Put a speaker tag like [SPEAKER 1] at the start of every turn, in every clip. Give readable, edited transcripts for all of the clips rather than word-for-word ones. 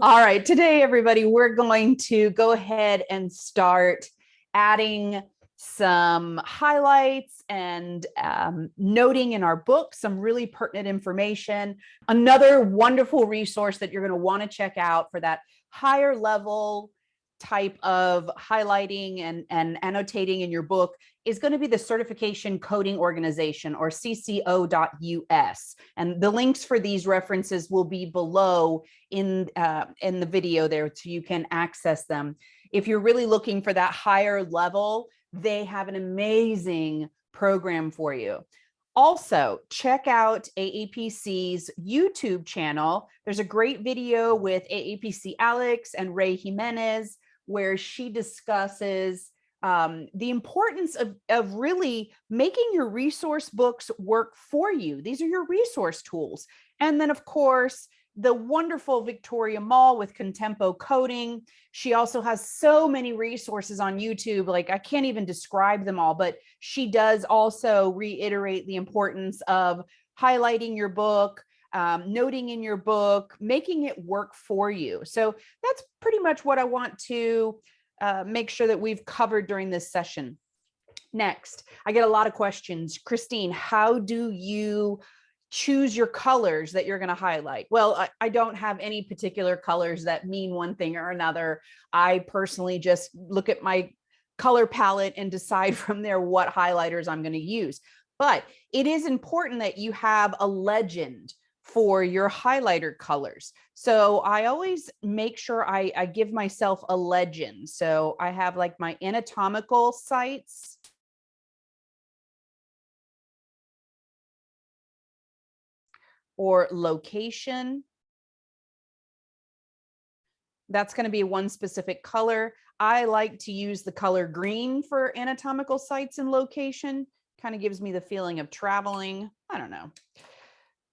[SPEAKER 1] All right, today, everybody, we're going to go ahead and start adding some highlights and noting in our book some really pertinent information. Another wonderful resource that you're going to want to check out for that higher level type of highlighting and annotating in your book is going to be the Certification Coding Organization, or cco.us. And the links for these references will be below in the video there, so you can access them. If you're really looking for that higher level, they have an amazing program for you. Also, check out AAPC's YouTube channel. There's a great video with AAPC Alex and Ray Jimenez, where she discusses the importance of really making your resource books work for you. These are your resource tools. And then, of course, the wonderful Victoria Mall with Contempo Coding. She also has so many resources on YouTube, like I can't even describe them all, but she does also reiterate the importance of highlighting your book, noting in your book, making it work for you. So that's pretty much what I want to make sure that we've covered during this session. Next, I get a lot of questions. Christine, how do you choose your colors that you're going to highlight? Well, I don't have any particular colors that mean one thing or another. I personally just look at my color palette and decide from there what highlighters I'm going to use. But it is important that you have a legend for your highlighter colors. So I always make sure I give myself a legend. So I have like my anatomical sites. Or location. That's going to be one specific color. I like to use the color green for anatomical sites and location. Kind of gives me the feeling of traveling. I don't know.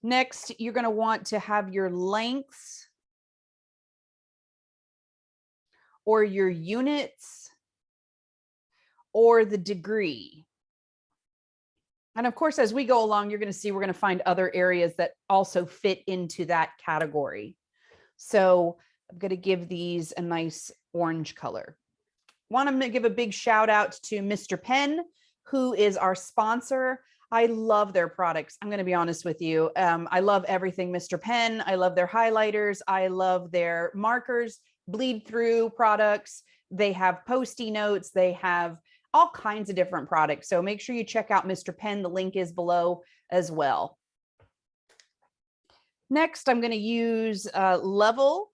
[SPEAKER 1] Next, you're going to want to have your lengths or your units or the degree. And of course, as we go along, you're going to see we're going to find other areas that also fit into that category. So I'm going to give these a nice orange color. Want to give a big shout out to Mr. Penn, who is our sponsor. I love their products. I'm going to be honest with you. I love everything Mr. Penn. I love their highlighters. I love their markers, bleed through products. They have Post-it notes. They have all kinds of different products. So make sure you check out Mr. Penn. The link is below as well. Next, I'm going to use level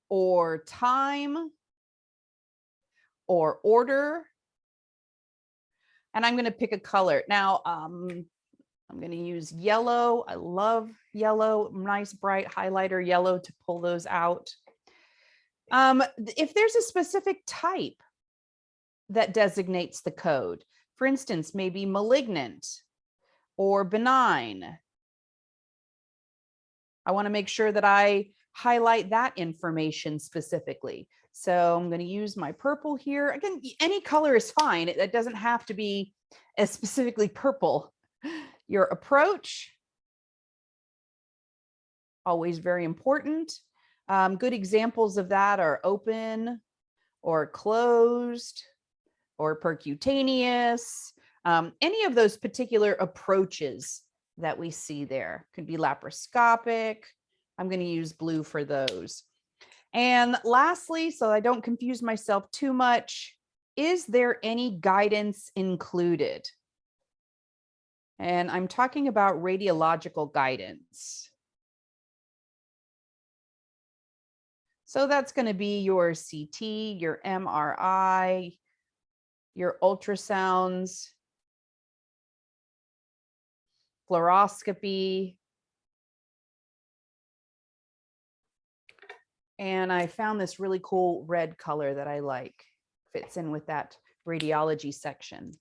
[SPEAKER 1] or time or order. And I'm going to pick a color. Now, I'm going to use yellow. I love yellow, nice bright highlighter yellow to pull those out. If there's a specific type that designates the code, for instance, maybe malignant or benign, I want to make sure that I highlight that information specifically. So I'm going to use my purple here. Again, any color is fine. It doesn't have to be as specifically purple. Your approach, always very important. Good examples of that are open or closed or percutaneous. Any of those particular approaches that we see there. Could be laparoscopic. I'm going to use blue for those. And lastly, so I don't confuse myself too much, is there any guidance included? And I'm talking about radiological guidance. So that's going to be your CT, your MRI, your ultrasounds, fluoroscopy. And I found this really cool red color that I like. Fits in with that radiology section.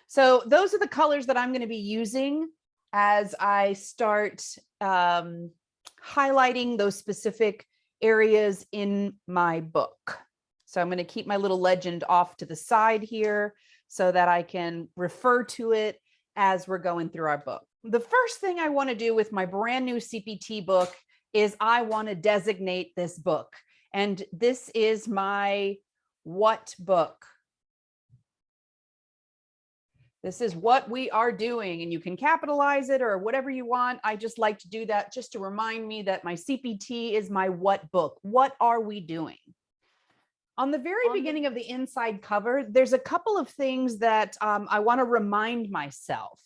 [SPEAKER 1] So those are the colors that I'm going to be using as I start highlighting those specific areas in my book. So I'm going to keep my little legend off to the side here so that I can refer to it as we're going through our book. The first thing I want to do with my brand new CPT book is I want to designate this book. And this is my what book. This is what we are doing, and you can capitalize it or whatever you want. I just like to do that just to remind me that my CPT is my what book. What are we doing? On the very beginning of the inside cover, there's a couple of things that I want to remind myself.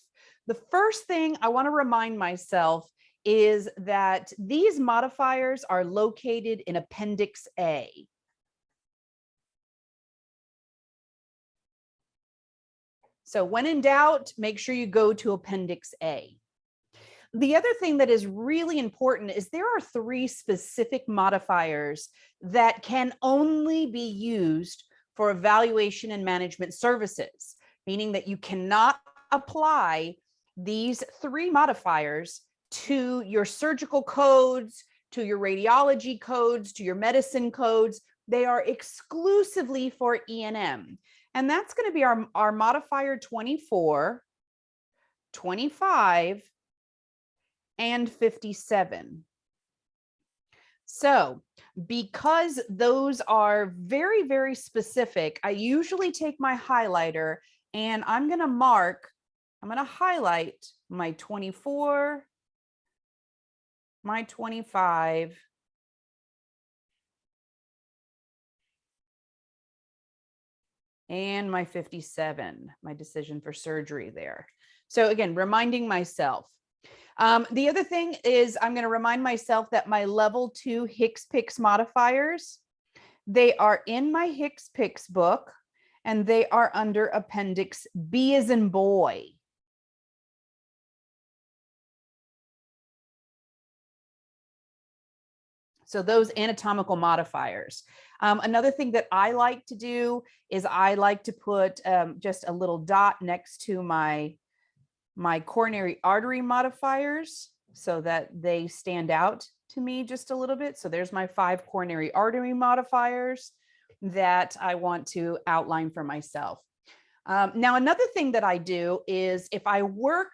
[SPEAKER 1] The first thing I want to remind myself is that these modifiers are located in Appendix A. So when in doubt, make sure you go to Appendix A. The other thing that is really important is there are 3 specific modifiers that can only be used for evaluation and management services, meaning that you cannot apply these 3 modifiers to your surgical codes, to your radiology codes, to your medicine codes. They are exclusively for E&M. And that's going to be our modifier 24, 25, and 57. So because those are very, very specific, I usually take my highlighter and I'm going to highlight my 24, my 25, and my 57, my decision for surgery there. So again, reminding myself. The other thing is I'm going to remind myself that my level 2 HCPCS modifiers, they are in my HCPCS book and they are under Appendix B as in boy. So those anatomical modifiers. Another thing that I like to do is I like to put just a little dot next to my coronary artery modifiers so that they stand out to me just a little bit. So there's my 5 coronary artery modifiers that I want to outline for myself. Now, another thing that I do is if I work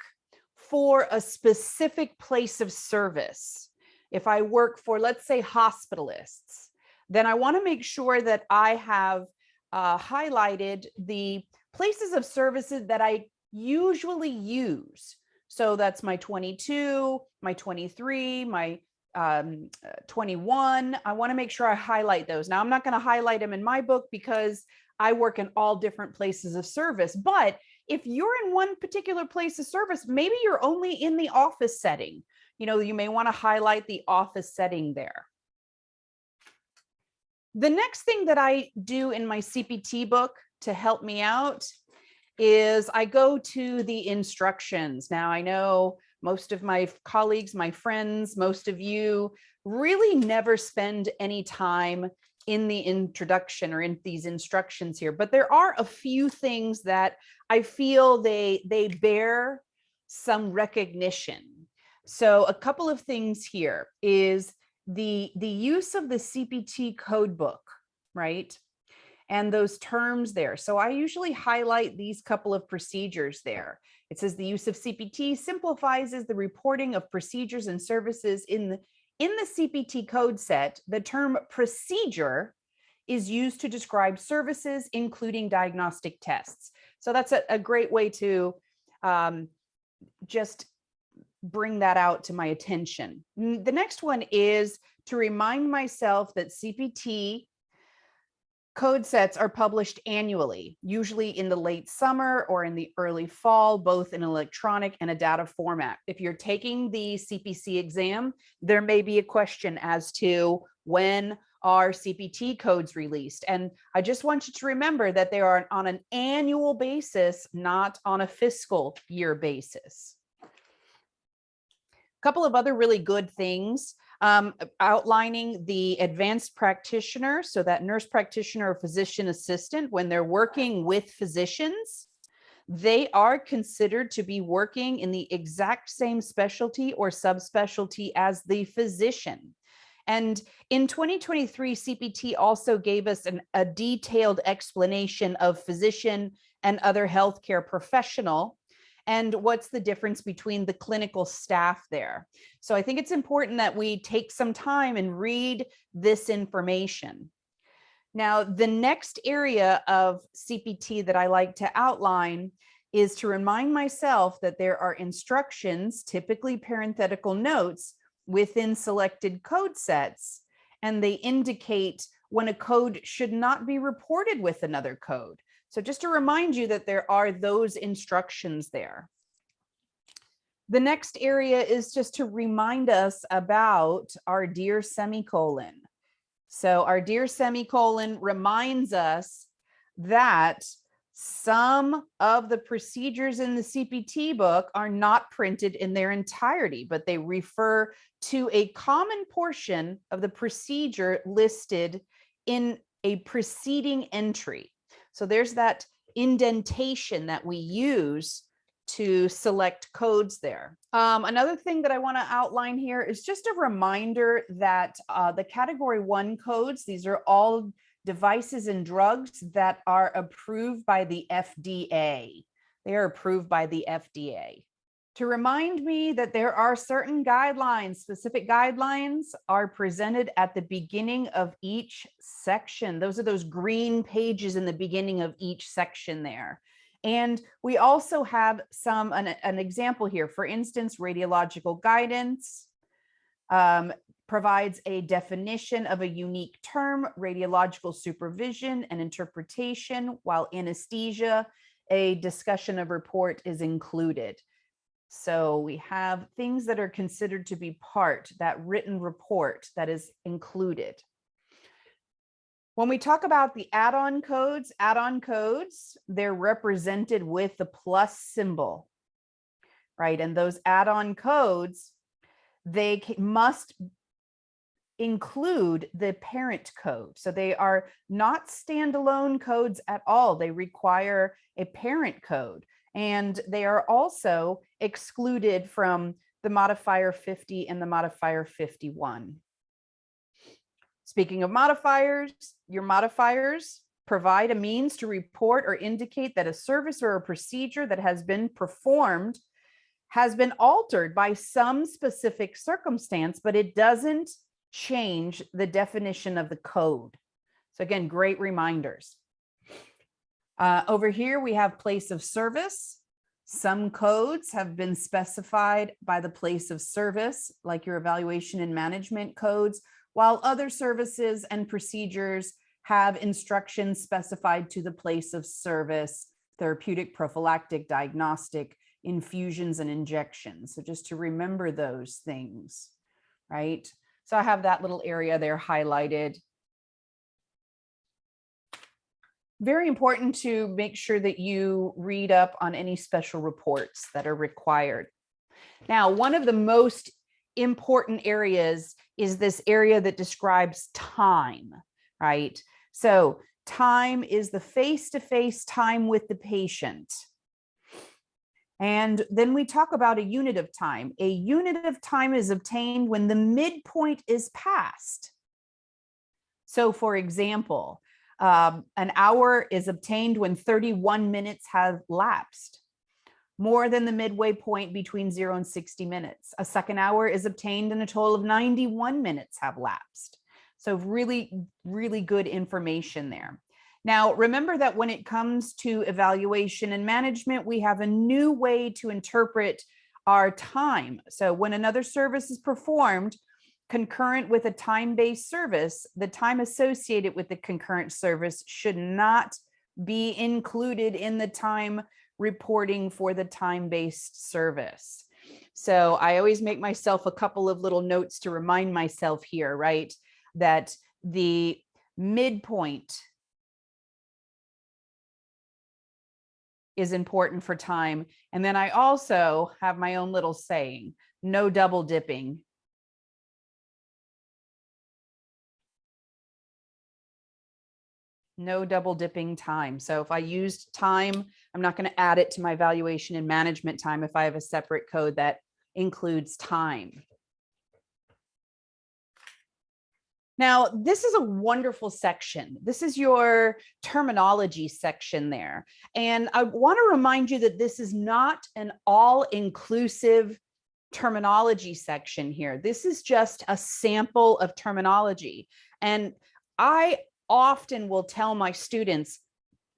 [SPEAKER 1] for a specific place of service, if I work for, let's say, hospitalists, then I want to make sure that I have highlighted the places of services that I usually use. So that's my 22, my 23, my 21. I want to make sure I highlight those. Now, I'm not going to highlight them in my book because I work in all different places of service. But if you're in one particular place of service, maybe you're only in the office setting. You may want to highlight the office setting there. The next thing that I do in my CPT book to help me out is I go to the instructions. Now, I know most of my colleagues, my friends, most of you really never spend any time in the introduction or in these instructions here, but there are a few things that I feel they bear some recognition. So a couple of things here is the use of the CPT code book, right? And those terms there. So I usually highlight these couple of procedures there. It says the use of CPT simplifies the reporting of procedures and services in the CPT code set. The term procedure is used to describe services, including diagnostic tests. So that's a great way to just bring that out to my attention. The next one is to remind myself that CPT code sets are published annually, usually in the late summer or in the early fall, both in electronic and a data format. If you're taking the CPC exam, there may be a question as to when are CPT codes released. And I just want you to remember that they are on an annual basis, not on a fiscal year basis. A couple of other really good things. Outlining the advanced practitioner, so that nurse practitioner or physician assistant, when they're working with physicians, they are considered to be working in the exact same specialty or subspecialty as the physician. And in 2023, CPT also gave us a detailed explanation of physician and other healthcare professional. and what's the difference between the clinical staff there. So I think it's important that we take some time and read this information. Now, the next area of CPT that I like to outline is to remind myself that there are instructions, typically parenthetical notes, within selected code sets, and they indicate when a code should not be reported with another code. So just to remind you that there are those instructions there. The next area is just to remind us about our dear semicolon. So our dear semicolon reminds us that some of the procedures in the CPT book are not printed in their entirety, but they refer to a common portion of the procedure listed in a preceding entry. So there's that indentation that we use to select codes there. Another thing that I want to outline here is just a reminder that the category 1 codes, these are all devices and drugs that are approved by the FDA. They are approved by the FDA. To remind me that there are certain guidelines, specific guidelines are presented at the beginning of each section. Those are those green pages in the beginning of each section there. And we also have an example here. For instance, radiological guidance provides a definition of a unique term, radiological supervision and interpretation, while anesthesia, a discussion of report is included. So we have things that are considered to be part, that written report that is included. When we talk about the add-on codes, they're represented with the plus symbol, right? And those add-on codes, they must include the parent code. So they are not standalone codes at all. They require a parent code. And they are also excluded from the modifier 50 and the modifier 51. Speaking of modifiers, your modifiers provide a means to report or indicate that a service or a procedure that has been performed has been altered by some specific circumstance, but it doesn't change the definition of the code. So again, great reminders. Over here, we have place of service. Some codes have been specified by the place of service, like your evaluation and management codes, while other services and procedures have instructions specified to the place of service, therapeutic, prophylactic, diagnostic, infusions, and injections. So just to remember those things, right? So I have that little area there highlighted. Very important to make sure that you read up on any special reports that are required. Now, one of the most important areas is this area that describes time, right? So time is the face-to-face time with the patient. And then we talk about a unit of time. A unit of time is obtained when the midpoint is passed. So for example, an hour is obtained when 31 minutes have lapsed, more than the midway point between 0 and 60 minutes. A second hour is obtained and a total of 91 minutes have lapsed. So really, really good information there. Now, remember that when it comes to evaluation and management, we have a new way to interpret our time. So when another service is performed concurrent with a time-based service, the time associated with the concurrent service should not be included in the time reporting for the time-based service. So I always make myself a couple of little notes to remind myself here, right? That the midpoint is important for time. And then I also have my own little saying, no double dipping. No double dipping time. So if I used time, I'm not going to add it to my evaluation and management time if I have a separate code that includes time. Now, this is a wonderful section. This is your terminology section there. And I want to remind you that this is not an all-inclusive terminology section here. This is just a sample of terminology. And I often will tell my students,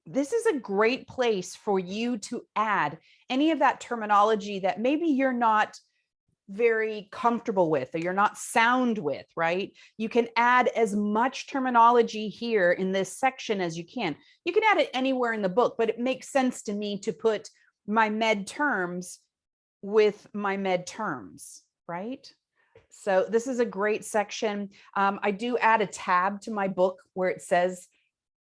[SPEAKER 1] this is a great place for you to add any of that terminology that maybe you're not very comfortable with or you're not sound with, right? You can add as much terminology here in this section as you can. You can add it anywhere in the book, but it makes sense to me to put my med terms with my med terms, right? So this is a great section. I do add a tab to my book where it says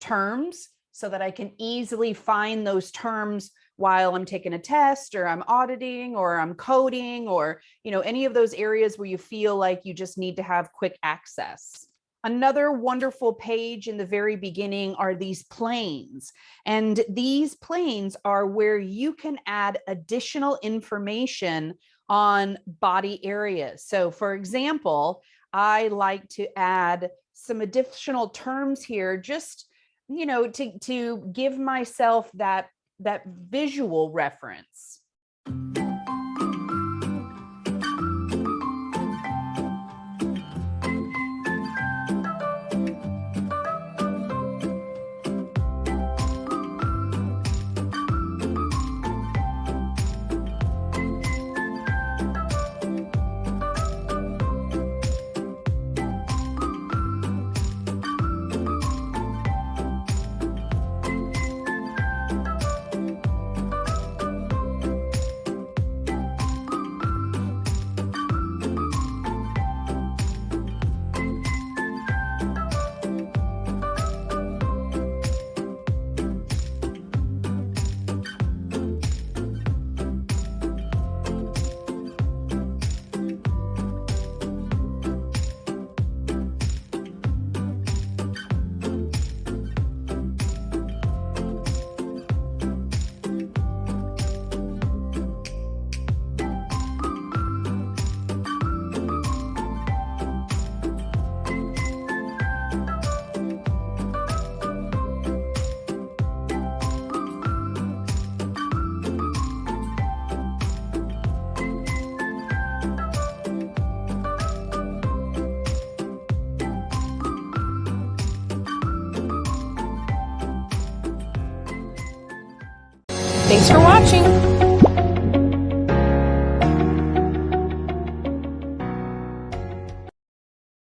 [SPEAKER 1] terms so that I can easily find those terms while I'm taking a test or I'm auditing or I'm coding or, any of those areas where you feel like you just need to have quick access. Another wonderful page in the very beginning are these planes. And these planes are where you can add additional information on body areas. So for example, I like to add some additional terms here, just, to give myself that visual reference. Thanks for watching.